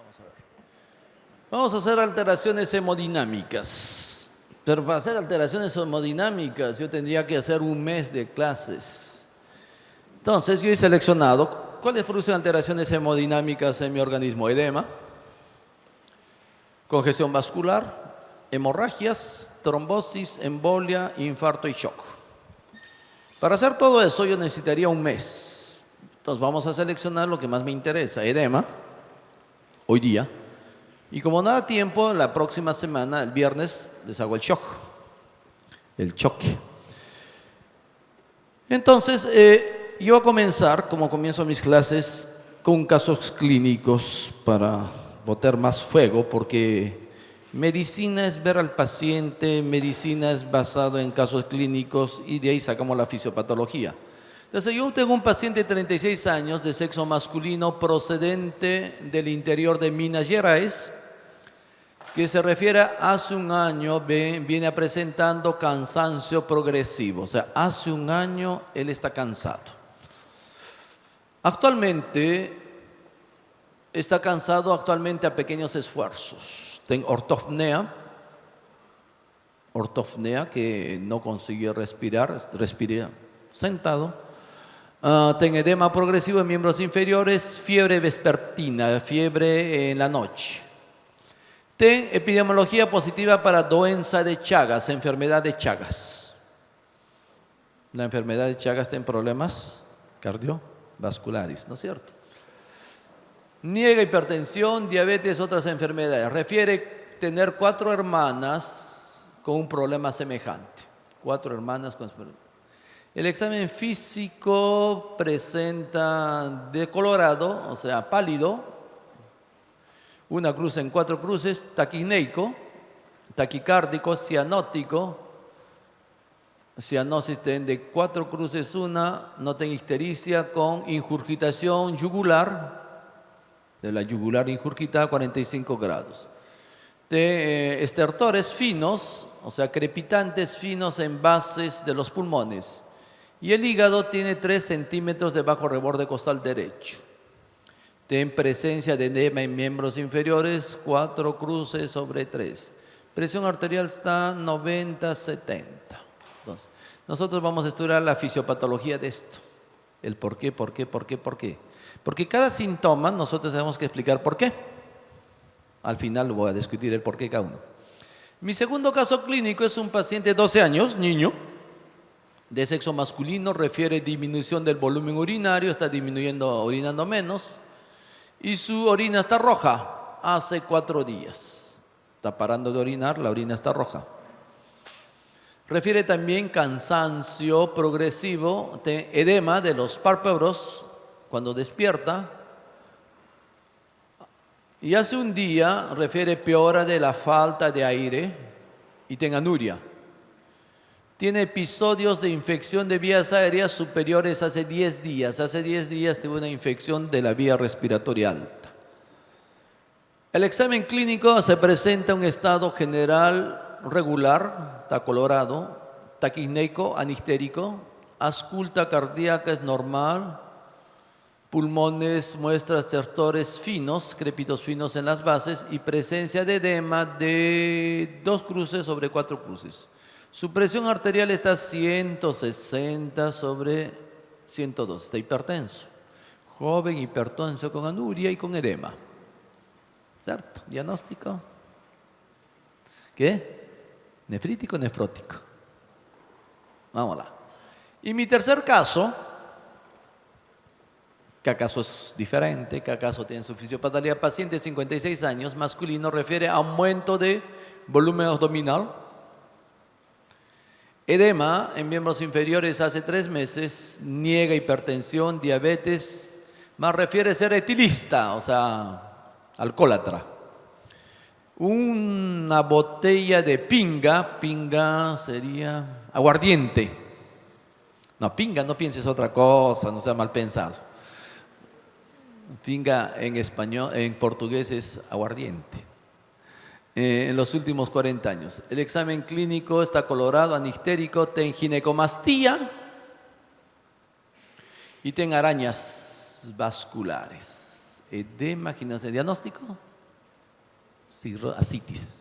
Vamos a ver. Vamos a hacer alteraciones hemodinámicas. Pero para hacer alteraciones hemodinámicas yo tendría que hacer un mes de clases. Entonces yo he seleccionado cuáles producen alteraciones hemodinámicas en mi organismo. Edema, congestión vascular, hemorragias, trombosis, embolia, infarto y shock. Para hacer todo eso yo necesitaría un mes. Entonces vamos a seleccionar lo que más me interesa. Edema, hoy día. Y como no da tiempo, la próxima semana, el viernes, les hago el shock. El choque. Entonces, yo voy a comenzar, como comienzo mis clases, con casos clínicos para botar más fuego, porque medicina es ver al paciente, medicina es basado en casos clínicos y de ahí sacamos la fisiopatología. Entonces yo tengo un paciente de 36 años de sexo masculino procedente del interior de Minas Gerais que se refiere a hace un año viene presentando cansancio progresivo, o sea, hace un año él está cansado. Actualmente está cansado a pequeños esfuerzos. Tengo ortopnea que no consiguió respirar, respira sentado. Tengo edema progresivo en miembros inferiores, fiebre vespertina, fiebre en la noche. Tengo epidemiología positiva para doença de Chagas, enfermedad de Chagas. La enfermedad de Chagas tiene problemas cardiovasculares, ¿no es cierto? Niega hipertensión, diabetes, otras enfermedades. Refiere tener 4 hermanas con un problema semejante. 4 hermanas con el examen físico presenta decolorado, o sea, pálido, una cruz en 4 cruces, taquineico, taquicárdico, cianótico, cianosis de 4 cruces una, no tiene ictericia con ingurgitación yugular, de la yugular ingurgitada 45 grados. De estertores finos, o sea, crepitantes finos en bases de los pulmones. Y el hígado tiene 3 centímetros de bajo reborde costal derecho. Tiene presencia de edema en miembros inferiores, 4 cruces sobre 3. Presión arterial está 90-70. Entonces, nosotros vamos a estudiar la fisiopatología de esto. El por qué. Porque cada síntoma nosotros tenemos que explicar por qué. Al final voy a discutir el por qué cada uno. Mi segundo caso clínico es un paciente de 12 años, niño, de sexo masculino, refiere disminución del volumen urinario, está orinando menos, y su orina está roja hace 4 días. Está parando de orinar, la orina está roja. Refiere también cansancio progresivo, edema de los párpados cuando despierta. Y hace un día refiere peora de la falta de aire y tiene anuria. Tiene episodios de infección de vías aéreas superiores hace 10 días. Hace 10 días tuvo una infección de la vía respiratoria alta. El examen clínico se presenta un estado general regular, está colorado, taquineico, anistérico, ausculta cardíaca es normal, pulmones muestra estertores finos, crépitos finos en las bases y presencia de edema de 2 cruces sobre 4 cruces. Su presión arterial está 160 sobre 102, está hipertenso. Joven, hipertenso con anuria y con edema. ¿Cierto? Diagnóstico. ¿Qué? Nefrítico, nefrótico. Vámonos. Y mi tercer caso, cada caso es diferente, cada caso tiene su fisiopatología. Paciente de 56 años, masculino, refiere a aumento de volumen abdominal. Edema en miembros inferiores hace 3 meses, niega hipertensión, diabetes, más refiere ser etilista, o sea, alcohólatra. Una botella de pinga sería aguardiente. No, pinga, no pienses otra cosa, no sea mal pensado. Pinga en español, en portugués es aguardiente. En los últimos 40 años. El examen clínico está colorado, anistérico, ten ginecomastía y ten arañas vasculares. Edema, diagnóstico, Ascitis.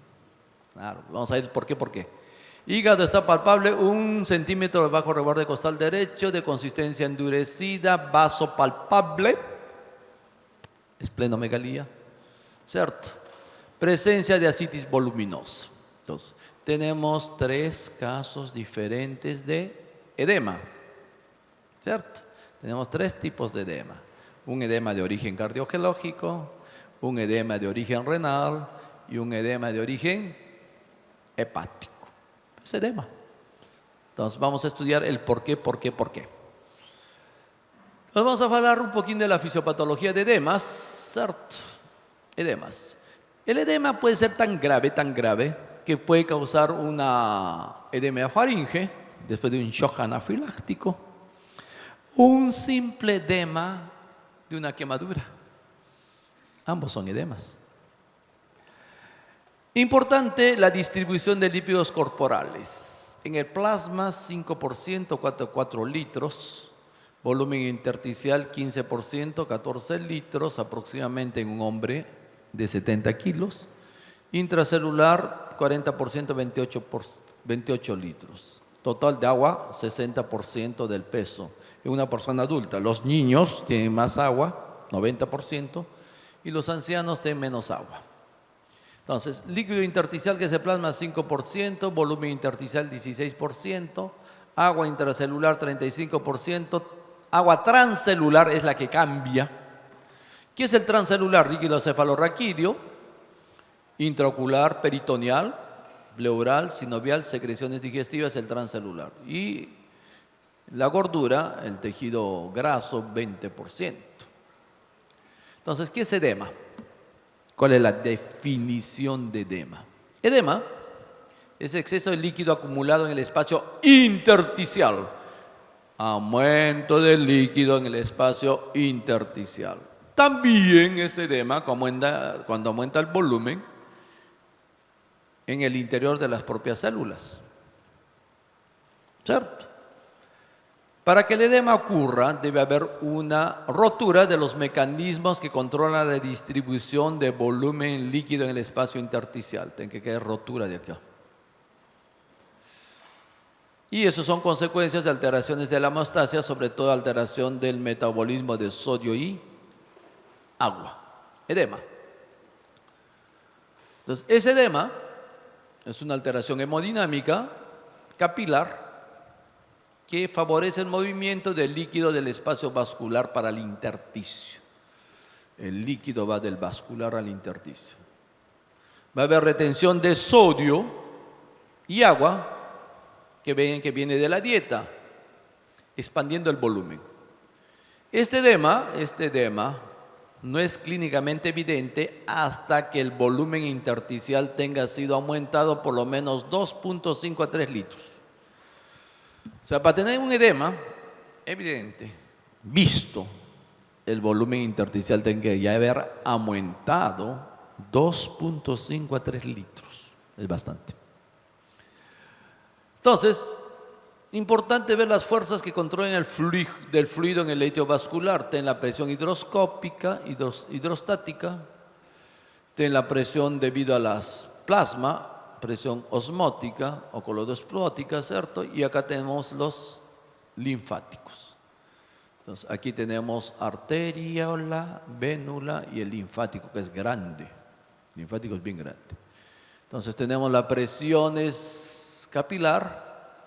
Claro, vamos a ver por qué. Hígado está palpable, 1 centímetro debajo del borde costal derecho, de consistencia endurecida, vaso palpable, esplenomegalía, ¿cierto? Presencia de ascitis voluminosa. Entonces, tenemos 3 casos diferentes de edema, ¿cierto? Tenemos 3 tipos de edema. Un edema de origen cardiológico, un edema de origen renal y un edema de origen hepático. Es edema. Entonces vamos a estudiar el por qué. Entonces vamos a hablar un poquito de la fisiopatología de edemas, ¿cierto? Edemas. El edema puede ser tan grave, que puede causar una edema faringe después de un shock anafiláctico, un simple edema de una quemadura. Ambos son edemas. Importante la distribución de lípidos corporales. En el plasma 5%, 4 litros. Volumen intersticial 15%, 14 litros aproximadamente en un hombre de 70 kilos. Intracelular 40%, 28 litros. Total de agua 60% del peso. En una persona adulta, los niños tienen más agua, 90%, y los ancianos tienen menos agua. Entonces, líquido intersticial que se plasma 5%, volumen intersticial 16%, agua intracelular 35%, agua transcelular es la que cambia. ¿Qué es el transcelular? Líquido cefalorraquídeo, intraocular, peritoneal, pleural, sinovial, secreciones digestivas, el transcelular. Y la gordura, el tejido graso, 20%. Entonces, ¿qué es edema? ¿Cuál es la definición de edema? Edema es exceso de líquido acumulado en el espacio intersticial. Aumento del líquido en el espacio intersticial. También es edema cuando aumenta el volumen en el interior de las propias células. ¿Cierto? Para que el edema ocurra, debe haber una rotura de los mecanismos que controlan la distribución de volumen líquido en el espacio intersticial. Tiene que quedar rotura de acá. Y eso son consecuencias de alteraciones de la hemostasia, sobre todo alteración del metabolismo de sodio y agua. Edema. Entonces, ese edema es una alteración hemodinámica capilar que favorece el movimiento del líquido del espacio vascular para el intersticio. El líquido va del vascular al intersticio. Va a haber retención de sodio y agua que viene de la dieta, expandiendo el volumen. Este edema no es clínicamente evidente hasta que el volumen intersticial tenga sido aumentado por lo menos 2.5 a 3 litros. O sea, para tener un edema evidente, visto, el volumen intersticial tiene que ya haber aumentado 2.5 a 3 litros. Es bastante. Entonces, importante ver las fuerzas que controlan el fluido en el lecho vascular. Ten la presión hidroscópica, hidrostática, ten la presión debido a las plasma, presión osmótica o colodosmótica, ¿cierto? Y acá tenemos los linfáticos. Entonces, aquí tenemos arteriola, vénula y el linfático, que es grande. El linfático es bien grande. Entonces, tenemos la presión capilar,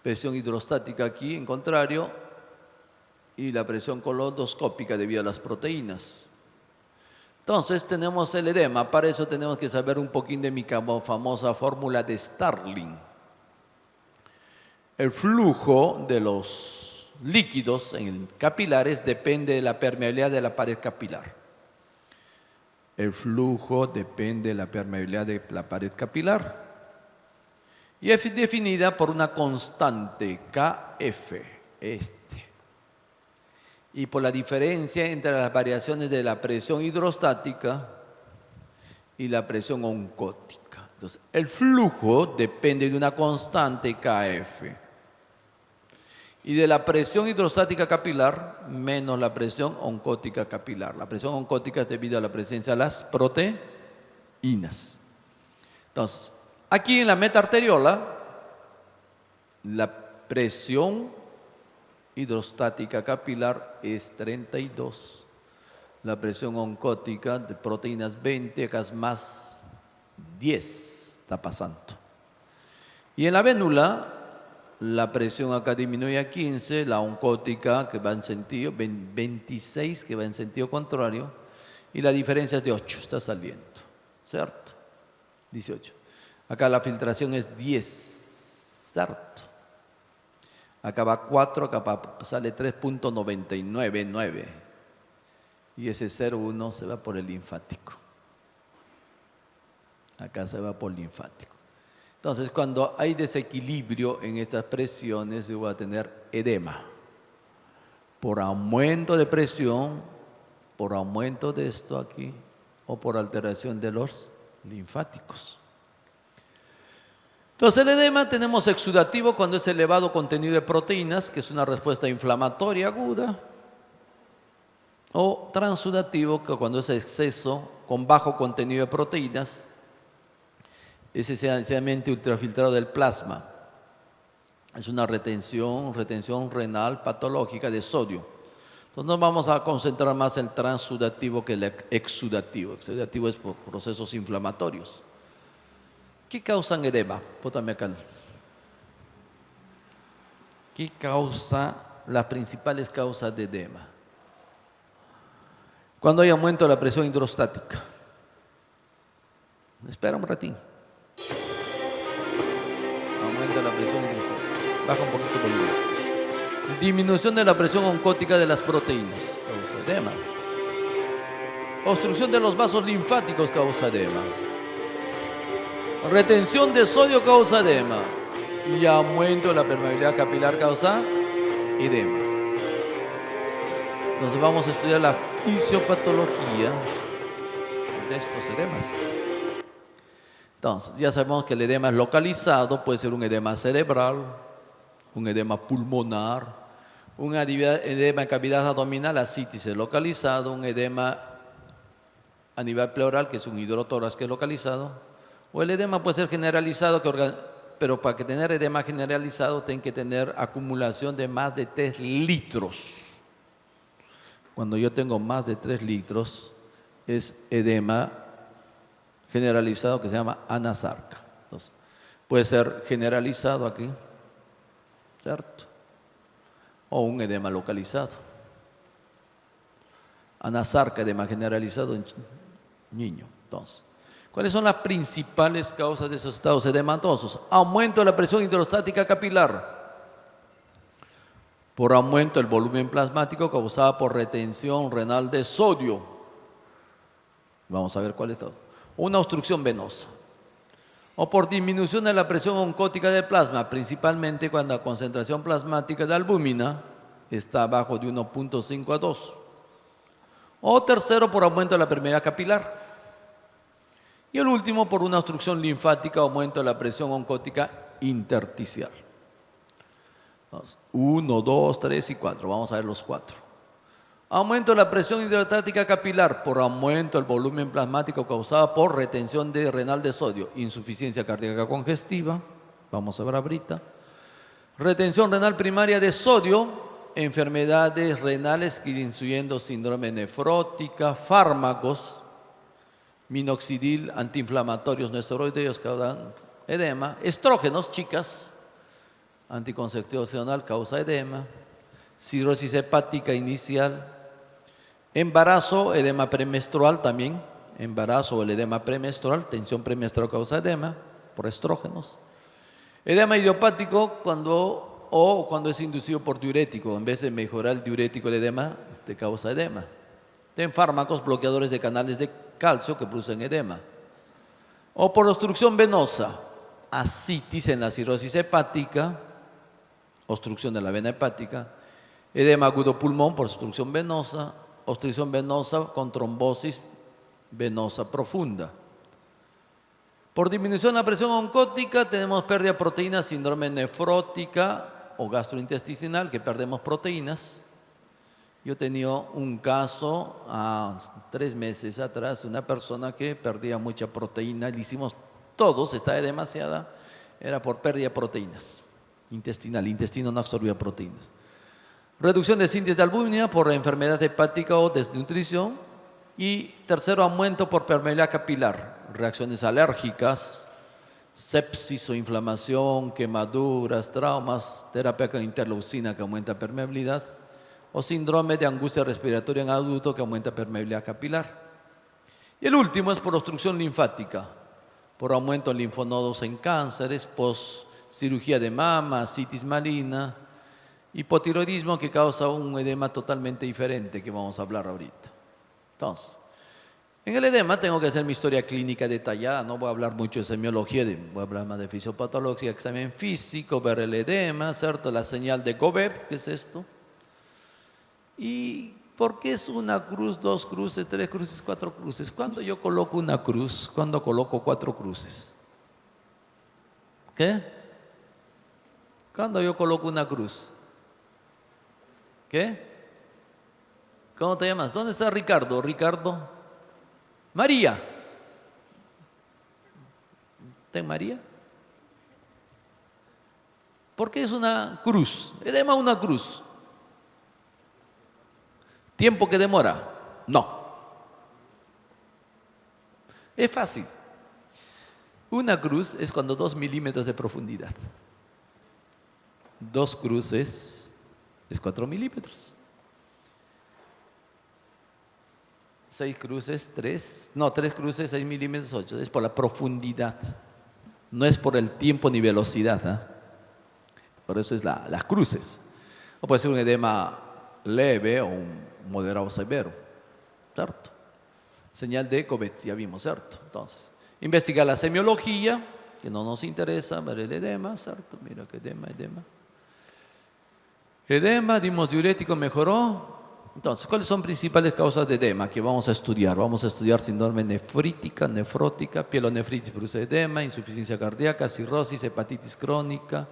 presión hidrostática aquí, en contrario, y la presión colodoscópica debido a las proteínas. Entonces tenemos el edema, para eso tenemos que saber un poquín de mi famosa fórmula de Starling. El flujo de los líquidos en capilares depende de la permeabilidad de la pared capilar. El flujo depende de la permeabilidad de la pared capilar. Y es definida por una constante KF, y por la diferencia entre las variaciones de la presión hidrostática y la presión oncótica. Entonces, el flujo depende de una constante KF y de la presión hidrostática capilar menos la presión oncótica capilar. La presión oncótica es debido a la presencia de las proteínas. proteínas. Entonces, aquí en la meta arteriola, la presión hidrostática capilar es 32. La presión oncótica de proteínas 20, acá es más 10, está pasando. Y en la vénula, la presión acá disminuye a 15, la oncótica que va en sentido, 26 que va en sentido contrario, y la diferencia es de 8, está saliendo, ¿cierto? 18. Acá la filtración es 10, ¿cierto? Acá va 4, acá sale 3.999. Y ese 0,1 se va por el linfático. Acá se va por el linfático. Entonces, cuando hay desequilibrio en estas presiones, yo voy a tener edema. Por aumento de presión, por aumento de esto aquí, o por alteración de los linfáticos. Entonces, el edema tenemos exudativo cuando es elevado contenido de proteínas, que es una respuesta inflamatoria aguda, o transudativo, que cuando es exceso con bajo contenido de proteínas, es esencialmente ultrafiltrado del plasma. Es una retención renal patológica de sodio. Entonces nos vamos a concentrar más en el transudativo que el exudativo. Exudativo es por procesos inflamatorios. ¿Qué causan edema? Póntame acá. ¿Qué causa las principales causas de edema? Cuando hay aumento de la presión hidrostática. Espera un ratito. Aumenta la presión hidrostática. Baja un poquito el volumen. Disminución de la presión oncótica de las proteínas. Causa edema. Obstrucción de los vasos linfáticos causa edema. Retención de sodio causa edema. Y aumento de la permeabilidad capilar causa edema. Entonces vamos a estudiar la fisiopatología de estos edemas. Entonces, ya sabemos que el edema es localizado, puede ser un edema cerebral, un edema pulmonar, un edema en cavidad abdominal, ascitis es localizado, un edema a nivel pleural, que es un hidrotórax que es localizado, o el edema puede ser generalizado, pero para que tener edema generalizado tiene que tener acumulación de más de 3 litros. Cuando yo tengo más de 3 litros, es edema generalizado que se llama anasarca. Entonces, puede ser generalizado aquí, ¿cierto? O un edema localizado. Anasarca, edema generalizado en niño. Entonces, ¿cuáles son las principales causas de esos estados edematosos? Aumento de la presión hidrostática capilar. Por aumento del volumen plasmático causado por retención renal de sodio. Vamos a ver cuál es. Una obstrucción venosa. O por disminución de la presión oncótica del plasma, principalmente cuando la concentración plasmática de albúmina está abajo de 1.5 a 2. O tercero, por aumento de la permeabilidad capilar. Y el último, por una obstrucción linfática, aumento de la presión oncótica intersticial. 1, 2, 3 y 4. Vamos a ver los 4. Aumento de la presión hidrostática capilar por aumento del volumen plasmático causado por retención renal de sodio, insuficiencia cardíaca congestiva. Vamos a ver ahorita. Retención renal primaria de sodio, enfermedades renales incluyendo síndrome nefrótica, fármacos, minoxidil, antiinflamatorios no esteroideos que dan edema, estrógenos, chicas, anticoncepcional causa edema, cirrosis hepática inicial, embarazo, edema premenstrual también, embarazo o el edema premenstrual, tensión premenstrual causa edema por estrógenos, edema idiopático cuando es inducido por diurético, en vez de mejorar el diurético, el edema te causa edema. Ten fármacos bloqueadores de canales de calcio que producen edema. O por obstrucción venosa, ascitis en la cirrosis hepática, obstrucción de la vena hepática, edema agudo pulmón por obstrucción venosa con trombosis venosa profunda. Por disminución de la presión oncótica tenemos pérdida de proteínas, síndrome nefrótica o gastrointestinal, que perdemos proteínas, Yo tenía un caso 3 meses atrás, una persona que perdía mucha proteína, le hicimos todos, estaba demasiada, era por pérdida de proteínas intestinal, el intestino no absorbía proteínas. Reducción de síntesis de albúmina por enfermedad hepática o desnutrición. Y tercero, aumento por permeabilidad capilar, reacciones alérgicas, sepsis o inflamación, quemaduras, traumas, terapia con interleucina que aumenta permeabilidad, o síndrome de angustia respiratoria en adulto que aumenta permeabilidad capilar. Y el último es por obstrucción linfática, por aumento en linfonodos en cánceres, postcirugía de mama, citis maligna, hipotiroidismo que causa un edema totalmente diferente que vamos a hablar ahorita. Entonces, en el edema tengo que hacer mi historia clínica detallada, no voy a hablar mucho de semiología, voy a hablar más de fisiopatología, examen físico, ver el edema, ¿cierto? La señal de Gobet, ¿qué es esto? ¿Y por qué es una cruz, 2 cruces, 3 cruces, 4 cruces? ¿Cuándo yo coloco una cruz? ¿Cuándo coloco 4 cruces? ¿Qué? ¿Cuándo yo coloco una cruz? ¿Qué? ¿Cómo te llamas? ¿Dónde está Ricardo? Ricardo. María. ¿Está en María? ¿Por qué es una cruz? Edema una cruz. ¿Tiempo que demora? No. Es fácil. Una cruz es cuando 2 milímetros de profundidad. 2 cruces es 4 milímetros. 6 cruces, 3 cruces, 6 milímetros, 8. Es por la profundidad. No es por el tiempo ni velocidad. ¿Eh? Por eso es las cruces. O puede ser un edema leve o un moderado severo. ¿Cierto? Señal de Gobet, ya vimos, ¿cierto? Entonces, investigar la semiología, que no nos interesa, ver el edema, ¿cierto? Mira que edema. Edema, dimos diurético, mejoró. Entonces, ¿cuáles son principales causas de edema que vamos a estudiar? Vamos a estudiar síndrome nefrítica, nefrótica, pielonefritis produce edema, insuficiencia cardíaca, cirrosis, hepatitis crónica,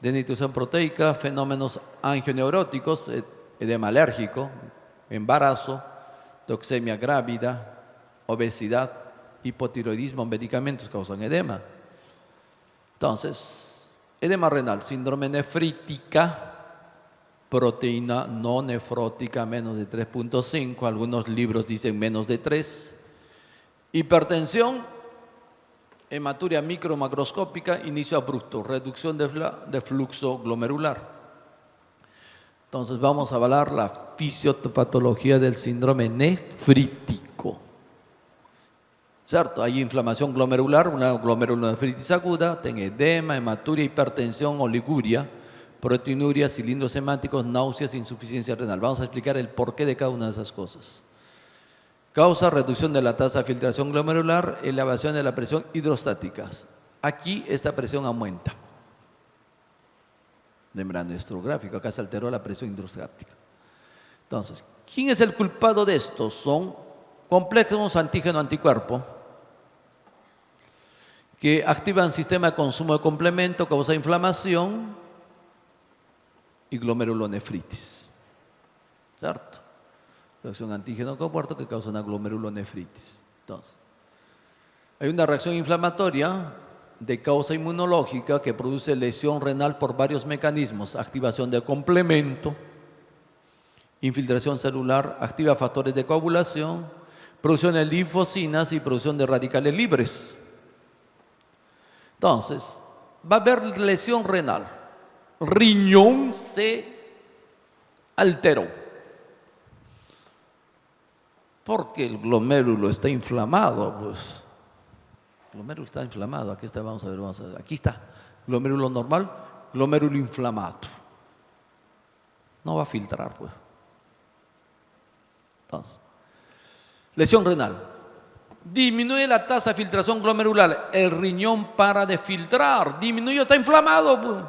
desnutrición proteica, fenómenos angioneuróticos, edema alérgico, embarazo, toxemia grávida, obesidad, hipotiroidismo, medicamentos causan edema. Entonces, edema renal, síndrome nefrítica, proteína no nefrótica menos de 3.5, algunos libros dicen menos de 3. Hipertensión, hematuria micro-macroscópica, inicio abrupto, reducción de flujo glomerular. Entonces vamos a hablar la fisiopatología del síndrome nefrítico. ¿Cierto? Hay inflamación glomerular, una glomerulonefritis aguda, tiene edema, hematuria, hipertensión, oliguria, proteinuria, cilindros hemáticos, náuseas, insuficiencia renal. Vamos a explicar el porqué de cada una de esas cosas. Causa reducción de la tasa de filtración glomerular, elevación de la presión hidrostática. Aquí esta presión aumenta. Membrana estrográfica, acá se alteró la presión hidrostática. Entonces, ¿quién es el culpado de esto? Son complejos antígeno-anticuerpo que activan sistema de consumo de complemento, causa inflamación y glomerulonefritis, ¿cierto? Reacción antígeno-compuerto que causa una glomerulonefritis. Entonces, hay una reacción inflamatoria de causa inmunológica que produce lesión renal por varios mecanismos: activación de complemento, infiltración celular, activa factores de coagulación, producción de linfocinas y producción de radicales libres. Entonces, va a haber lesión renal. Riñón se alteró porque el glomérulo está inflamado. Pues el glomérulo está inflamado. Aquí está, vamos a ver. Aquí está, glomérulo normal, glomérulo inflamado. No va a filtrar, pues. Entonces, lesión renal. Disminuye la tasa de filtración glomerular. El riñón para de filtrar. Disminuye, está inflamado, pues.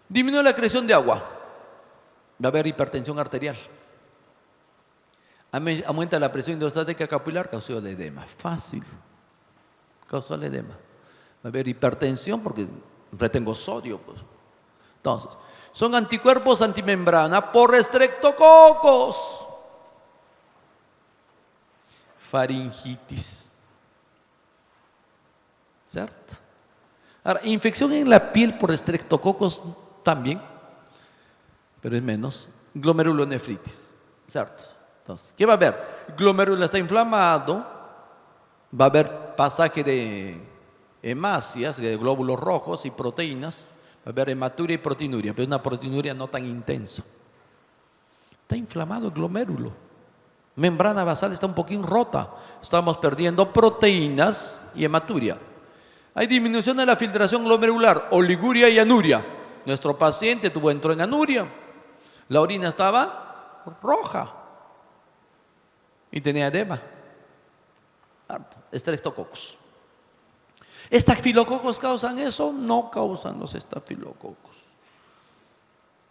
Disminuye la creación de agua. Va a haber hipertensión arterial. Aumenta la presión hidrostática capilar, causó el edema. Fácil. Causó el edema. Va a haber hipertensión porque retengo sodio. Pues. Entonces, Son anticuerpos antimembrana por estreptococos. Faringitis. ¿Cierto? Ahora, infección en la piel por estreptococos también, pero es menos. Glomerulonefritis. ¿Cierto? Entonces, ¿qué va a haber? El glomérulo está inflamado, va a haber pasaje de hemácias, de glóbulos rojos y proteínas, va a haber hematuria y proteinuria, pero es una proteinuria no tan intensa. Está inflamado el glomérulo. Membrana basal está un poquín rota. Estamos perdiendo proteínas y hematuria. Hay disminución de la filtración glomerular, oliguria y anuria. Nuestro paciente entró en anuria. La orina estaba roja y tenía edema. Estreptococos. ¿Estafilococos causan eso? No causan los estafilococos.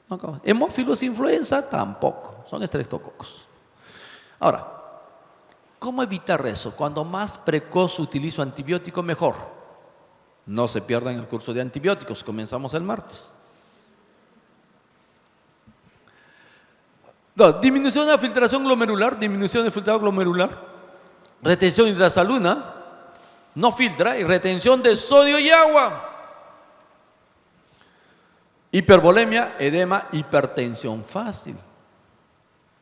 No causan. Hemófilos influenza tampoco, son estreptococos. Ahora, ¿cómo evitar eso? Cuando más precoz utilizo antibiótico, mejor. No se pierdan el curso de antibióticos, comenzamos el martes. Disminución de la filtración glomerular, disminución del filtrado glomerular, retención hidrasalina, no filtra, y retención de sodio y agua. Hipervolemia, edema, hipertensión fácil.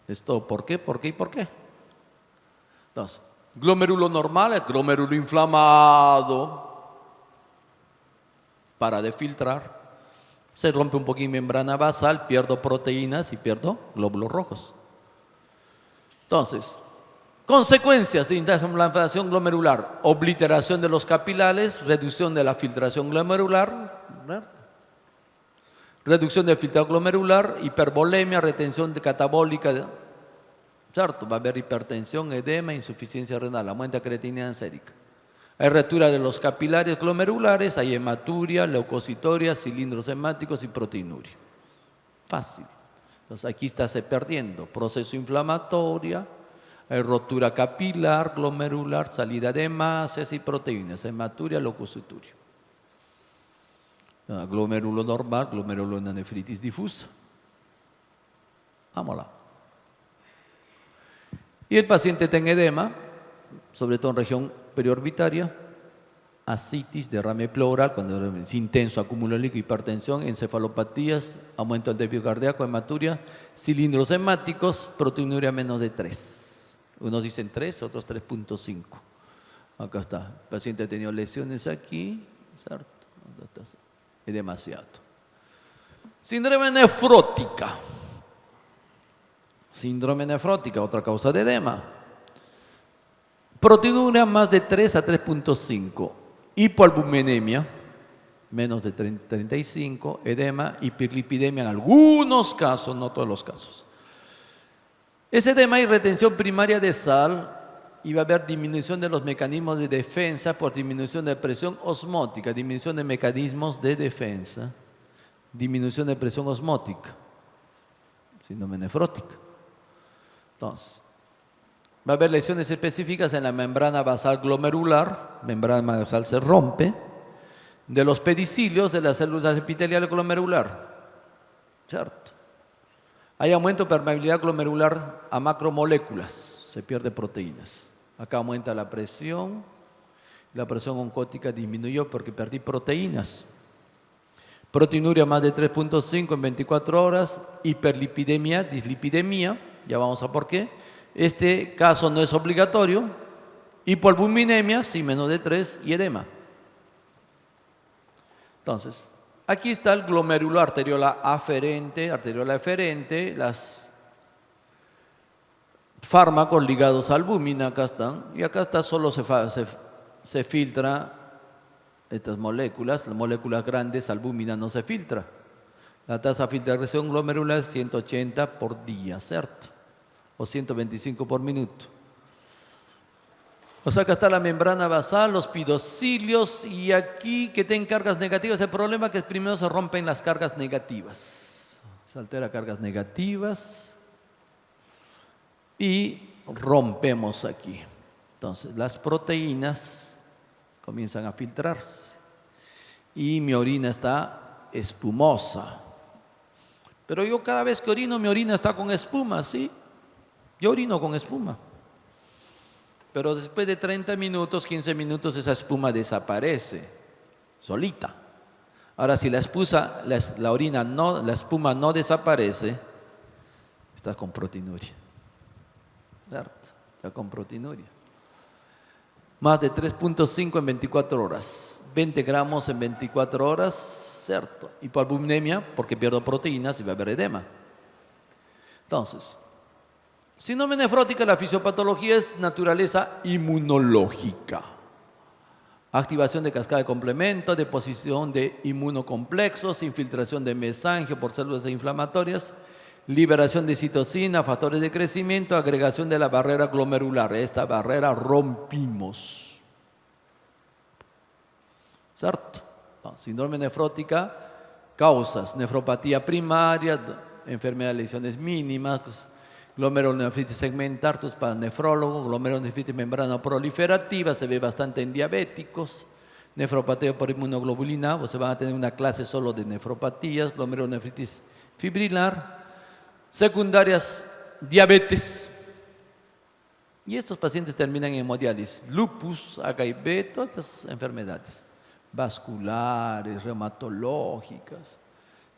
¿Esto por qué? ¿Por qué y por qué? Entonces, glomérulo normal, el glomérulo inflamado, para de filtrar, se rompe un poquito membrana basal, pierdo proteínas y pierdo glóbulos rojos. Entonces, consecuencias de inflamación glomerular: obliteración de los capilares, reducción de la filtración glomerular, reducción del filtrado glomerular, hipervolemia, retención de catabólica, ¿cierto? Va a haber hipertensión, edema, insuficiencia renal, aumenta la creatinina sérica. Hay ruptura de los capilares glomerulares, hay hematuria, leucocitoria, cilindros hemáticos y proteinuria. Fácil. Entonces aquí está se perdiendo proceso inflamatorio, hay rotura capilar, glomerular, salida de hemácias y proteínas, hematuria, leucocitoria. Glomérulo normal, glomerulonefritis difusa. Vámonos. Y el paciente tiene edema, sobre todo en región periorbitaria, ascitis, derrame pleural, cuando es intenso, acúmulo líquido, hipertensión, encefalopatías, aumento del desvío cardíaco, hematuria, cilindros hemáticos, proteinuria menos de 3. Unos dicen 3, otros 3.5. Acá está. El paciente ha tenido lesiones aquí, ¿cierto? Es demasiado. Síndrome nefrótica. Síndrome nefrótica, otra causa de edema. Proteinuria más de 3 a 3.5. Hipoalbuminemia, menos de 35. Edema, hiperlipidemia en algunos casos, no todos los casos. Ese edema y retención primaria de sal, y va a haber disminución de los mecanismos de defensa por disminución de presión osmótica, disminución de mecanismos de defensa, disminución de presión osmótica, síndrome nefrótica. Entonces, va a haber lesiones específicas en la membrana basal glomerular, membrana basal se rompe, de los pedicilios de las células epiteliales glomerular, ¿cierto? Hay aumento de permeabilidad glomerular a macromoléculas, se pierde proteínas. Acá aumenta la presión oncótica disminuyó porque perdí proteínas. Proteinuria más de 3.5 en 24 horas, hiperlipidemia, dislipidemia, ya vamos a por qué. Este caso no es obligatorio. Hipoalbuminemia, sí, menos de 3, y edema. Entonces, aquí está el glomérulo arteriola aferente, las fármacos ligados a albúmina, acá están, y acá está solo se filtra estas moléculas, las moléculas grandes, albúmina no se filtra. La tasa de filtración glomerular es 180 por día, ¿cierto? O 125 por minuto. O sea, acá está la membrana basal, los pidocilios, y aquí que tienen cargas negativas. El problema es que primero se rompen las cargas negativas. Se altera cargas negativas y rompemos aquí. Entonces, las proteínas comienzan a filtrarse y mi orina está espumosa. Pero yo cada vez que orino, mi orina está con espuma, ¿sí? Yo orino con espuma. Pero después de 30 minutos, 15 minutos, esa espuma desaparece, solita. Ahora, si la espuma no desaparece, está con proteinuria. ¿Cierto? Está con proteinuria. Más de 3.5 en 24 horas. 20 gramos en 24 horas, cierto. Hipoalbuminemia, porque pierdo proteínas y va a haber edema. Entonces, síndrome nefrótica, la fisiopatología es naturaleza inmunológica. Activación de cascada de complemento, deposición de inmunocomplexos, infiltración de mesangio por células inflamatorias, liberación de citocina, factores de crecimiento, agregación de la barrera glomerular. Esta barrera rompimos. ¿Cierto? No, síndrome nefrótica, causas: nefropatía primaria, enfermedad de lesiones mínimas, glomerulonefritis segmentar, para el nefrólogo, glomerulonefritis membrana proliferativa, se ve bastante en diabéticos, nefropatía por inmunoglobulina, o se van a tener una clase solo de nefropatías, glomerulonefritis fibrilar, secundarias, diabetes. Y estos pacientes terminan en hemodiálisis, lupus, HIV, todas estas enfermedades vasculares, reumatológicas,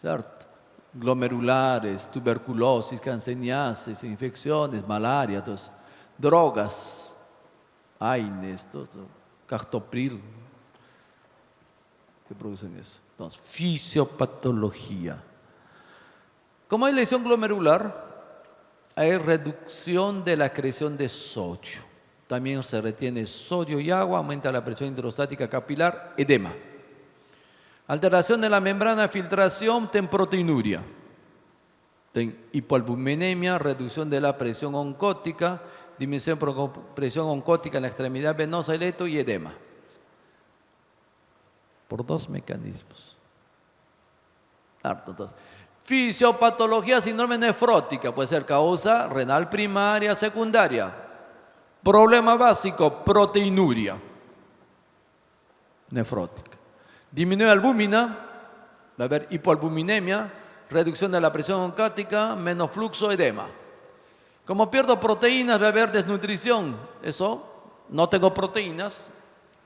¿cierto? Glomerulares, tuberculosis, canceniasis, infecciones, malaria, drogas, AINES, cartopril, que producen eso. Entonces, fisiopatología. Como hay lesión glomerular, hay reducción de la excreción de sodio. También se retiene sodio y agua, aumenta la presión hidrostática capilar, edema. Alteración de la membrana, filtración, ten proteinuria. Ten hipoalbuminemia, reducción de la presión oncótica, disminución de presión oncótica en la extremidad venosa y leto y edema. Por dos mecanismos. Entonces, fisiopatología, síndrome nefrótica, puede ser causa renal primaria, secundaria. Problema básico, proteinuria nefrótica. Disminuye albúmina, va a haber hipoalbuminemia, reducción de la presión oncótica, menos flujo, edema. Como pierdo proteínas, va a haber desnutrición. Eso, no tengo proteínas,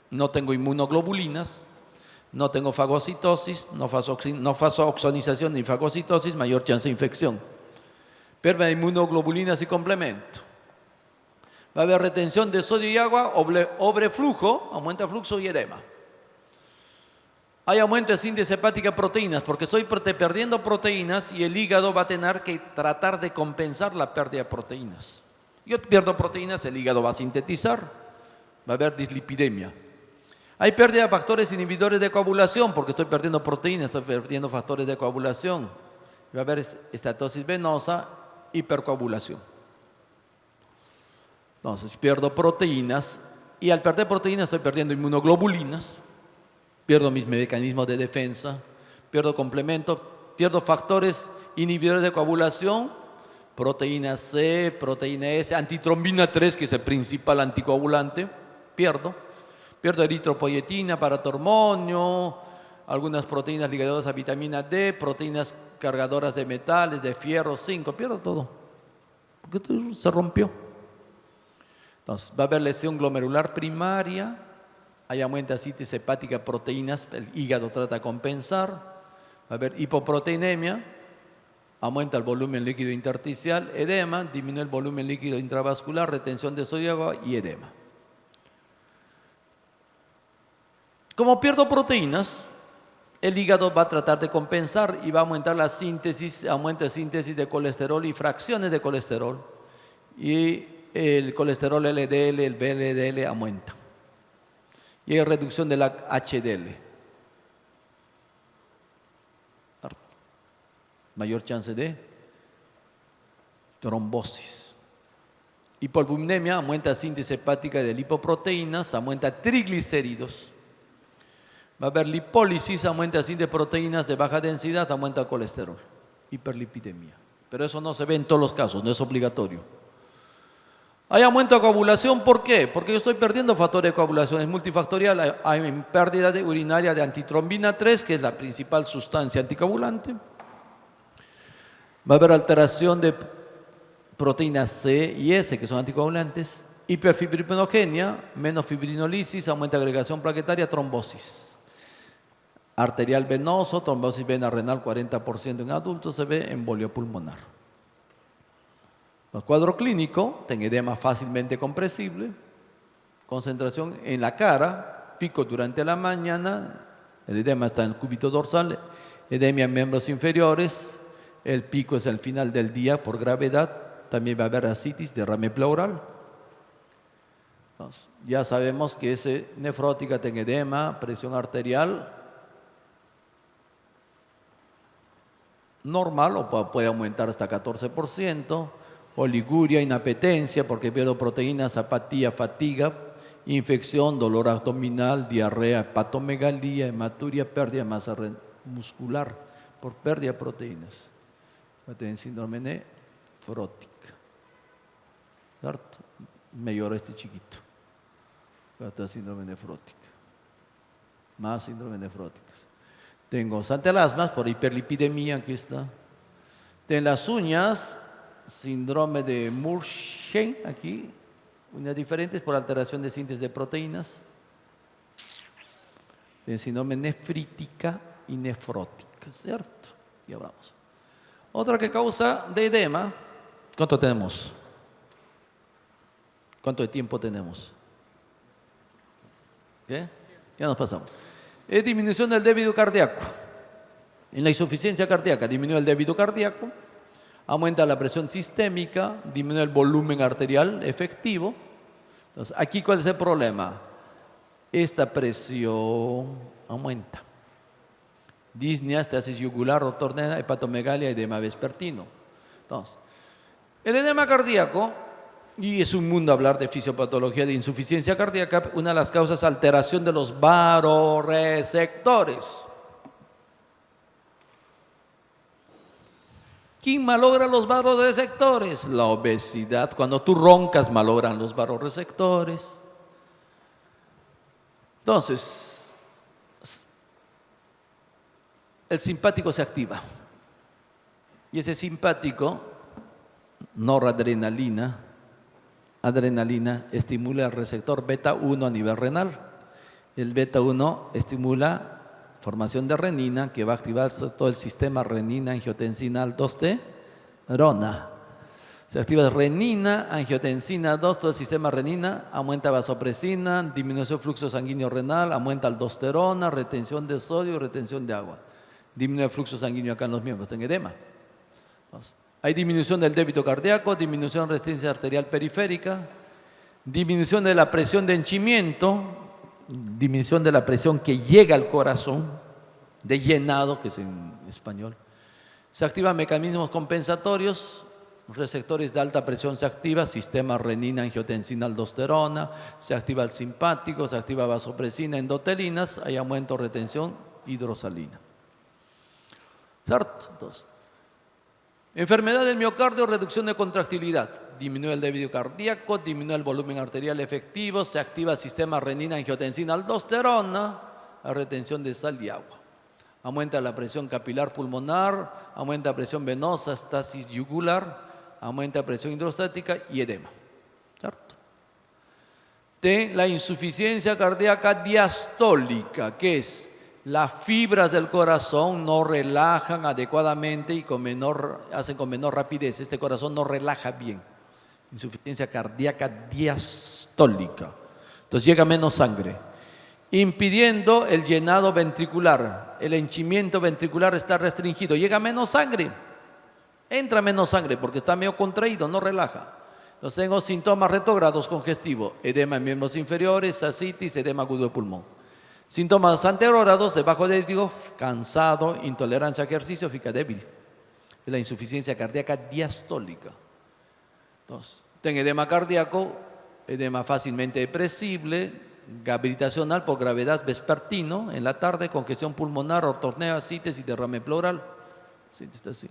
no tengo inmunoglobulinas, no tengo fagocitosis, no faço oxonización ni fagocitosis, mayor chance de infección. Pérdida de inmunoglobulinas y complemento. Va a haber retención de sodio y agua, obreflujo, aumenta flujo y edema. Hay aumento de síntesis hepática de proteínas, porque estoy perdiendo proteínas y el hígado va a tener que tratar de compensar la pérdida de proteínas. Yo pierdo proteínas, el hígado va a sintetizar, va a haber dislipidemia. Hay pérdida de factores inhibidores de coagulación, porque estoy perdiendo proteínas, estoy perdiendo factores de coagulación. Va a haber estatosis venosa, hipercoagulación. Entonces, pierdo proteínas y al perder proteínas estoy perdiendo inmunoglobulinas, pierdo mis mecanismos de defensa, pierdo complementos, pierdo factores inhibidores de coagulación, proteína C, proteína S, antitrombina 3, que es el principal anticoagulante, pierdo eritropoyetina, paratormonio, algunas proteínas ligadas a vitamina D, proteínas cargadoras de metales, de fierro, zinc, pierdo todo, porque todo se rompió. Entonces, va a haber lesión glomerular primaria, hay aumento de síntesis hepática de proteínas, el hígado trata de compensar, va a haber hipoproteinemia, aumenta el volumen líquido intersticial, edema, disminuye el volumen líquido intravascular, retención de sodio y agua y edema. Como pierdo proteínas, el hígado va a tratar de compensar y va a aumentar la síntesis, aumento de síntesis de colesterol y fracciones de colesterol. Y el colesterol LDL, el VLDL aumenta. Y hay reducción de la HDL. Mayor chance de trombosis. Hipoalbuminemia, aumenta la síntesis hepática de lipoproteínas, aumenta triglicéridos. Va a haber lipólisis, aumenta la síntesis de proteínas de baja densidad, aumenta el colesterol. Hiperlipidemia. Pero eso no se ve en todos los casos, no es obligatorio. Hay aumento de coagulación, ¿por qué? Porque yo estoy perdiendo factores de coagulación, es multifactorial, hay pérdida urinaria de antitrombina 3, que es la principal sustancia anticoagulante. Va a haber alteración de proteínas C y S, que son anticoagulantes. Hiperfibrinogenia, menos fibrinolisis, aumenta agregación plaquetaria, trombosis. Arterial venoso, trombosis vena renal 40% en adultos, se ve embolio pulmonar. El cuadro clínico, ten edema fácilmente compresible, concentración en la cara, pico durante la mañana, el edema está en el cúbito dorsal, edema en miembros inferiores, el pico es al final del día por gravedad, también va a haber ascitis, derrame pleural. Entonces, ya sabemos que es nefrótica, ten edema, presión arterial normal o puede aumentar hasta 14%, oliguria, inapetencia porque pierdo proteínas, apatía, fatiga, infección, dolor abdominal, diarrea, hepatomegalía, hematuria, pérdida de masa muscular por pérdida de proteínas. Va a tener síndrome nefrótica. ¿Cierto? Me llora este chiquito. Va a tener síndrome nefrótica. Más síndrome nefróticas. Tengo santelasmas por hiperlipidemia, aquí está. En las uñas, síndrome de Murshen, aquí, uñas diferentes por alteración de síntesis de proteínas. El síndrome nefrítica y nefrótica, ¿cierto? Ya hablamos. Otra que causa de edema, ¿cuánto tenemos? ¿Cuánto de tiempo tenemos? ¿Qué? Ya nos pasamos. Es disminución del débito cardíaco. En la insuficiencia cardíaca disminuye el débito cardíaco, aumenta la presión sistémica, disminuye el volumen arterial efectivo. Entonces, aquí, ¿cuál es el problema? Esta presión aumenta. Disnea, estasis yugular, rotornea, hepatomegalia, edema vespertino. Entonces, el edema cardíaco, y es un mundo hablar de fisiopatología de insuficiencia cardíaca, una de las causas es alteración de los vasoreceptores. ¿Quién malogra los vasoreceptores? La obesidad. Cuando tú roncas, malogran los vasoreceptores. Entonces, el simpático se activa. Y ese simpático, noradrenalina, adrenalina, estimula el receptor beta 1 a nivel renal. El beta 1 estimula formación de renina, que va a activar todo el sistema renina, angiotensina, aldosterona. Se activa renina, angiotensina 2, todo el sistema renina, aumenta vasopresina, disminución del flujo sanguíneo renal, aumenta aldosterona, retención de sodio y retención de agua. Disminuye el flujo sanguíneo acá en los miembros, en edema. Entonces, hay disminución del débito cardíaco, disminución de resistencia arterial periférica, disminución de la presión de henchimiento, disminución de la presión que llega al corazón, de llenado, que es en español. Se activan mecanismos compensatorios, receptores de alta presión se activa, sistema renina, angiotensina, aldosterona, se activa el simpático, se activa vasopresina, endotelinas, hay aumento de retención, hidrosalina. ¿Cierto? Entonces, enfermedad del miocardio, reducción de contractilidad, disminuye el débito cardíaco, disminuye el volumen arterial efectivo, se activa el sistema renina, angiotensina, aldosterona, la retención de sal y agua. Aumenta la presión capilar pulmonar, aumenta la presión venosa, estasis yugular, aumenta la presión hidrostática y edema. ¿Cierto? La insuficiencia cardíaca diastólica, que es las fibras del corazón no relajan adecuadamente y hacen con menor rapidez. Este corazón no relaja bien. Insuficiencia cardíaca diastólica. Entonces llega menos sangre, impidiendo el llenado ventricular. El henchimiento ventricular está restringido. Llega menos sangre. Entra menos sangre porque está medio contraído, no relaja. Entonces tengo síntomas retrógrados congestivos. Edema en miembros inferiores, ascitis, edema agudo de pulmón. Síntomas anterógrados de bajo débito, cansado, intolerancia a ejercicio, física débil. Es la insuficiencia cardíaca diastólica. Entonces, ten edema cardíaco, edema fácilmente depresible, gravitacional por gravedad vespertino, en la tarde, congestión pulmonar, ortornea, ascitis y derrame pleural. Sí, está así.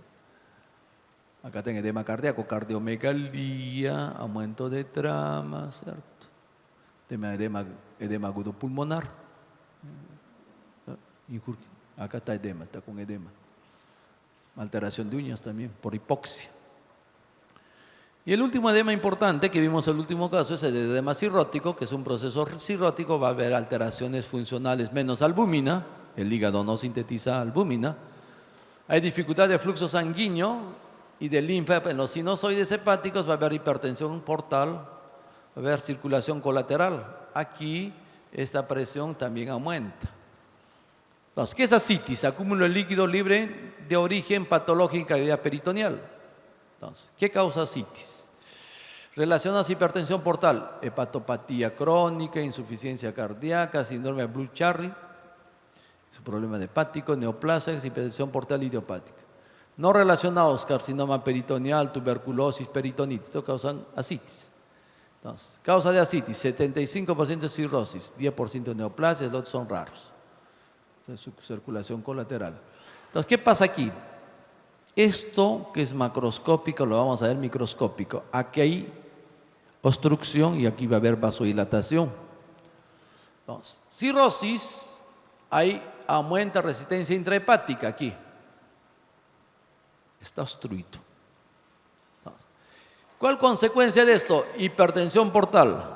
Acá ten edema cardíaco, cardiomegalía, aumento de trama, ¿cierto? Edema agudo pulmonar. Acá está edema, está con edema. alteración de uñas también, por hipoxia. Y el último edema importante que vimos en el último caso es el edema cirrótico, que es un proceso cirrótico, va a haber alteraciones funcionales menos albúmina, el hígado no sintetiza albúmina, hay dificultad de flujo sanguíneo y de linfa en los sinusoides hepáticos, va a haber hipertensión portal, va a haber circulación colateral. Aquí esta presión también aumenta. Entonces, ¿qué es ascitis? Acúmulo de líquido libre de origen patológico en cavidad peritoneal. Entonces, ¿qué causa ascitis? Relacionadas a hipertensión portal, hepatopatía crónica, insuficiencia cardíaca, síndrome de Blue-Charry, es un problema hepático, neoplasia, hipertensión portal idiopática. No relacionados, carcinoma peritoneal, tuberculosis, peritonitis, esto causan ascitis. Entonces, causa de ascitis, 75% cirrosis, 10% neoplasia, los otros son raros. Es su circulación colateral. Entonces, ¿qué pasa aquí? Esto que es macroscópico lo vamos a ver microscópico. Aquí hay obstrucción y aquí va a haber vasodilatación. Entonces, cirrosis, hay aumenta resistencia intrahepática aquí. Está obstruido. Entonces, ¿cuál consecuencia de esto? Hipertensión portal.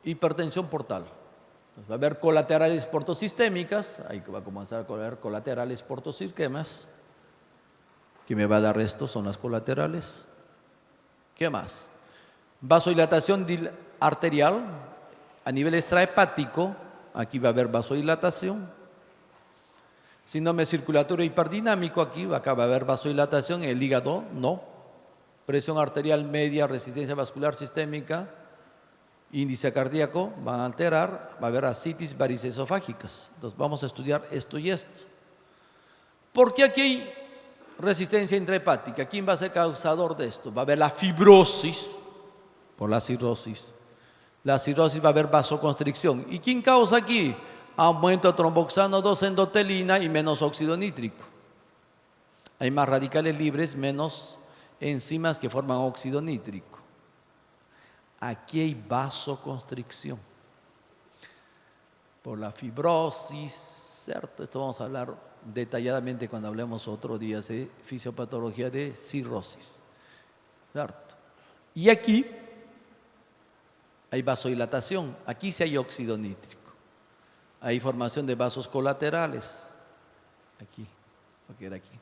Hipertensión portal. Va a haber colaterales portosistémicas, ahí va a comenzar a haber colaterales portosisquemas. ¿Qué me va a dar esto? Son las colaterales. ¿Qué más? Vasodilatación arterial a nivel extrahepático, aquí va a haber vasodilatación. Síndrome circulatorio hiperdinámico, acá va a haber vasodilatación, el hígado no. Presión arterial media, resistencia vascular sistémica, índice cardíaco van a alterar, va a haber ascitis varices esofágicas. Entonces vamos a estudiar esto y esto. ¿Por qué aquí hay resistencia intrahepática? ¿Quién va a ser causador de esto? Va a haber la fibrosis por la cirrosis. La cirrosis va a haber vasoconstricción. ¿Y quién causa aquí? Aumento de tromboxano 2 endotelina y menos óxido nítrico. Hay más radicales libres, menos enzimas que forman óxido nítrico. Aquí hay vasoconstricción por la fibrosis, ¿cierto? Esto vamos a hablar detalladamente cuando hablemos otro día de fisiopatología de cirrosis, ¿cierto? Y aquí hay vasodilatación, aquí sí hay óxido nítrico, hay formación de vasos colaterales, aquí, porque era aquí.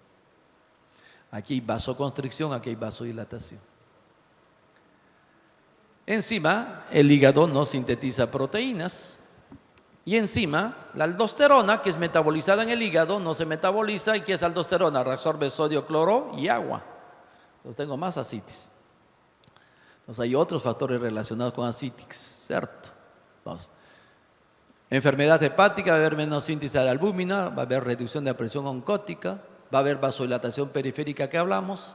Aquí hay vasoconstricción, aquí hay vasodilatación. Encima, el hígado no sintetiza proteínas y encima, la aldosterona, que es metabolizada en el hígado, no se metaboliza. ¿Y qué es aldosterona? Reabsorbe sodio, cloro y agua. Entonces tengo más ascitis. Entonces hay otros factores relacionados con ascitis, ¿cierto? Entonces, enfermedad hepática, va a haber menos síntesis de albúmina, va a haber reducción de la presión oncótica, va a haber vasodilatación periférica que hablamos,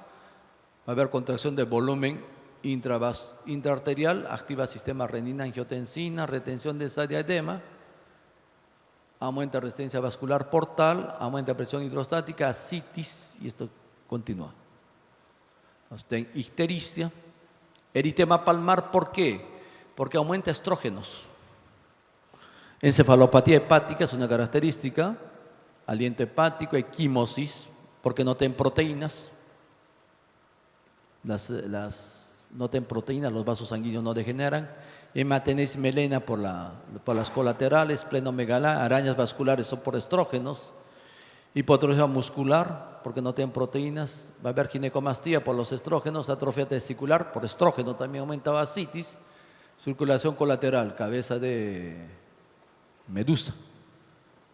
va a haber contracción del volumen intraarterial, activa sistema renina, angiotensina, retención de sal y edema, aumenta resistencia vascular portal, aumenta presión hidrostática, ascitis, y esto continúa. Entonces, ictericia, eritema palmar, ¿por qué? Porque aumenta estrógenos. Encefalopatía hepática es una característica, aliento hepático, equimosis, porque no tienen proteínas, no tienen proteínas, los vasos sanguíneos no degeneran. Hematenesis melena por las colaterales, plenomegalia, arañas vasculares son por estrógenos. Hipotrofia muscular, porque no tienen proteínas. Va a haber ginecomastía por los estrógenos, atrofia testicular, por estrógeno también aumentaba ascitis. Circulación colateral, cabeza de medusa,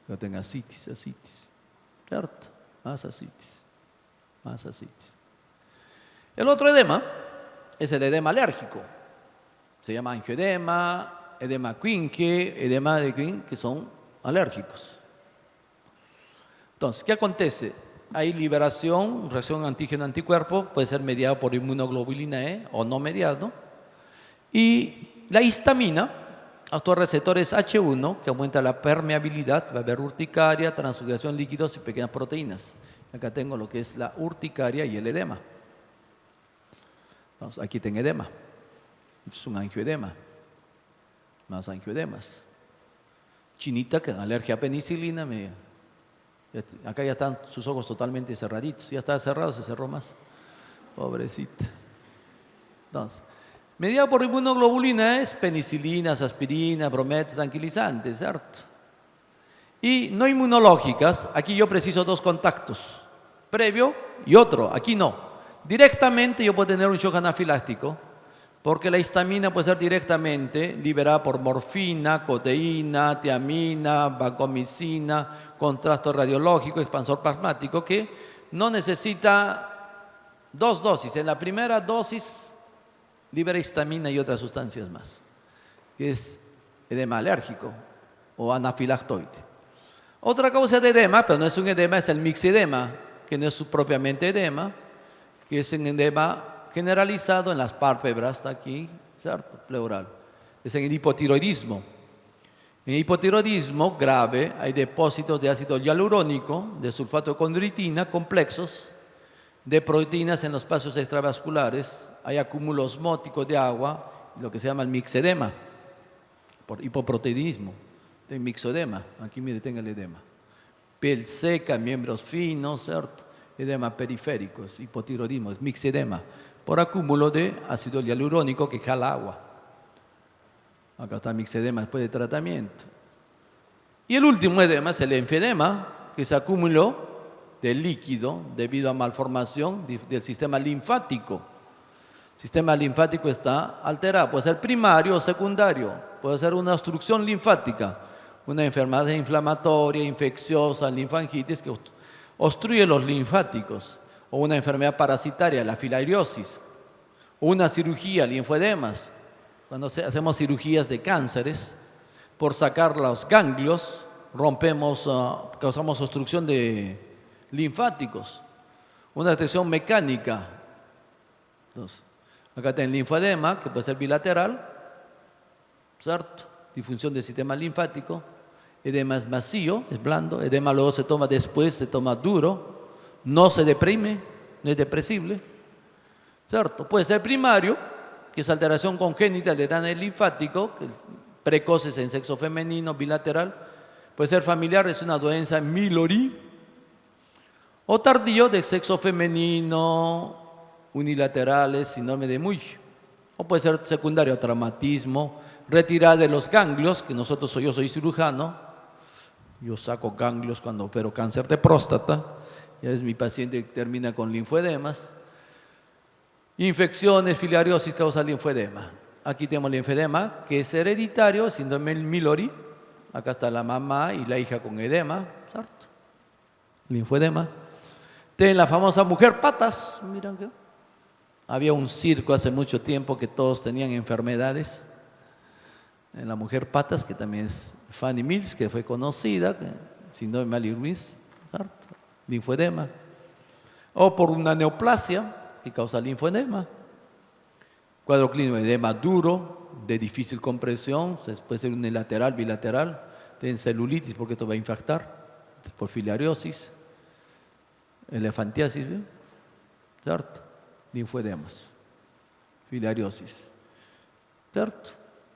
que tenga ascitis, ¿cierto? Más ascitis. El otro edema es el edema alérgico. Se llama angioedema, edema Quincke, edema de Quincke, que son alérgicos. Entonces, ¿qué acontece? Hay liberación, reacción antígeno-anticuerpo, puede ser mediado por inmunoglobulina E o no mediado. Y la histamina actúa receptores H1 que aumenta la permeabilidad, va a haber urticaria, transsudación de líquidos y pequeñas proteínas. Acá tengo lo que es la urticaria y el edema. Entonces, aquí tengo edema. Es un angioedema, más angioedemas. Chinita con alergia a penicilina, acá ya están sus ojos totalmente cerraditos, ya estaba cerrado, se cerró más, pobrecita. Entonces, mediado por inmunoglobulina es penicilinas, aspirinas, brometas, tranquilizantes, ¿cierto? Y no inmunológicas, aquí yo preciso 2 contactos, previo y otro, aquí no. Directamente yo puedo tener un shock anafiláctico, porque la histamina puede ser directamente liberada por morfina, codeína, tiamina, vancomicina, contrasto radiológico, expansor plasmático, que no necesita 2 dosis. En la primera dosis libera histamina y otras sustancias más, que es edema alérgico o anafilactoide. Otra causa de edema, pero no es un edema, es el mixedema, que no es propiamente edema, que es un edema generalizado en las pálpebras, está aquí, ¿cierto? Pleural. Es en el hipotiroidismo. En el hipotiroidismo grave hay depósitos de ácido hialurónico, de sulfato de condroitina complexos, de proteínas en los espacios extravasculares, hay acúmulo osmótico de agua, lo que se llama el mixedema, por hipoproteinismo, el mixodema. Aquí mire, tenga el edema. Piel seca, miembros finos, ¿cierto? Edema periférico, es hipotiroidismo, es mixedema, por acúmulo de ácido hialurónico que jala agua. Acá está mixedema después de tratamiento. Y el último edema es el linfedema, que es acúmulo de líquido debido a malformación del sistema linfático. El sistema linfático está alterado, puede ser primario o secundario, puede ser una obstrucción linfática, una enfermedad inflamatoria, infecciosa, linfangitis que obstruye los linfáticos, o una enfermedad parasitaria, la filariosis, o una cirugía, linfoedemas. Cuando hacemos cirugías de cánceres, por sacar los ganglios, causamos obstrucción de linfáticos, una detección mecánica. Entonces, acá tenemos linfoedema, que puede ser bilateral, ¿cierto? Disfunción del sistema linfático. Edema es vacío, es blando. Edema luego se toma después, se toma duro. No se deprime, no es depresible, ¿cierto? Puede ser primario, que es alteración congénita del drenaje linfático, que es precoces en sexo femenino, bilateral. Puede ser familiar, es una doença Milori. O tardío de sexo femenino, unilaterales, síndrome de Muir. O puede ser secundario, traumatismo, retirada de los ganglios, que yo soy cirujano, yo saco ganglios cuando opero cáncer de próstata. Ya ves, mi paciente termina con linfoedemas. Infecciones, filariosis causa linfoedema. Aquí tenemos linfoedema, que es hereditario, síndrome Milori. Acá está la mamá y la hija con edema, ¿cierto? Linfoedema. Tienen la famosa mujer patas. Miren que había un circo hace mucho tiempo que todos tenían enfermedades. En la mujer patas, que también es Fanny Mills, que fue conocida, síndrome Malirruiz, ¿cierto? Linfoedema. O por una neoplasia que causa linfoedema. Cuadro clínico, edema duro, de difícil compresión, puede ser unilateral, bilateral. Tienen celulitis porque esto va a infectar, por filariosis, elefantiasis, ¿cierto? Linfoedemas, filariosis, ¿cierto?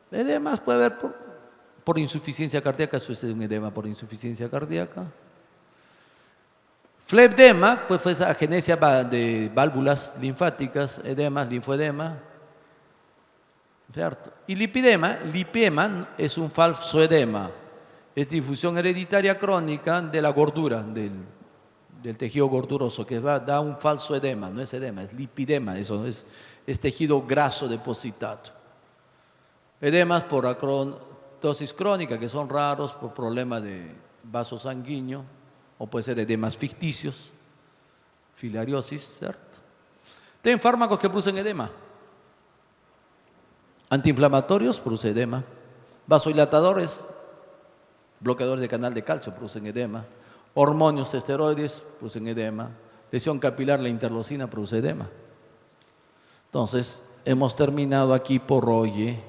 Edemas puede haber por insuficiencia cardíaca, sucede un edema por insuficiencia cardíaca. Flebdema, pues fue esa agenesia de válvulas linfáticas, edemas, linfoedema, ¿cierto? Y lipidema es un falso edema, es difusión hereditaria crónica de la gordura, del tejido gorduroso, que da un falso edema, no es edema, es lipidema, eso es tejido graso depositado. Edemas por acrotosis crónica, que son raros por problema de vaso sanguíneo, o puede ser edemas ficticios, filariosis, ¿cierto? Tienen fármacos que producen edema. Antiinflamatorios producen edema. Vasodilatadores, bloqueadores de canal de calcio producen edema. Hormonios esteroides producen edema. Lesión capilar, la interleucina produce edema. Entonces, hemos terminado aquí por hoy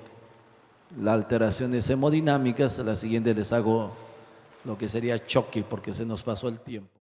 las alteraciones hemodinámicas. A la siguiente les hago lo que sería choque porque se nos pasó el tiempo.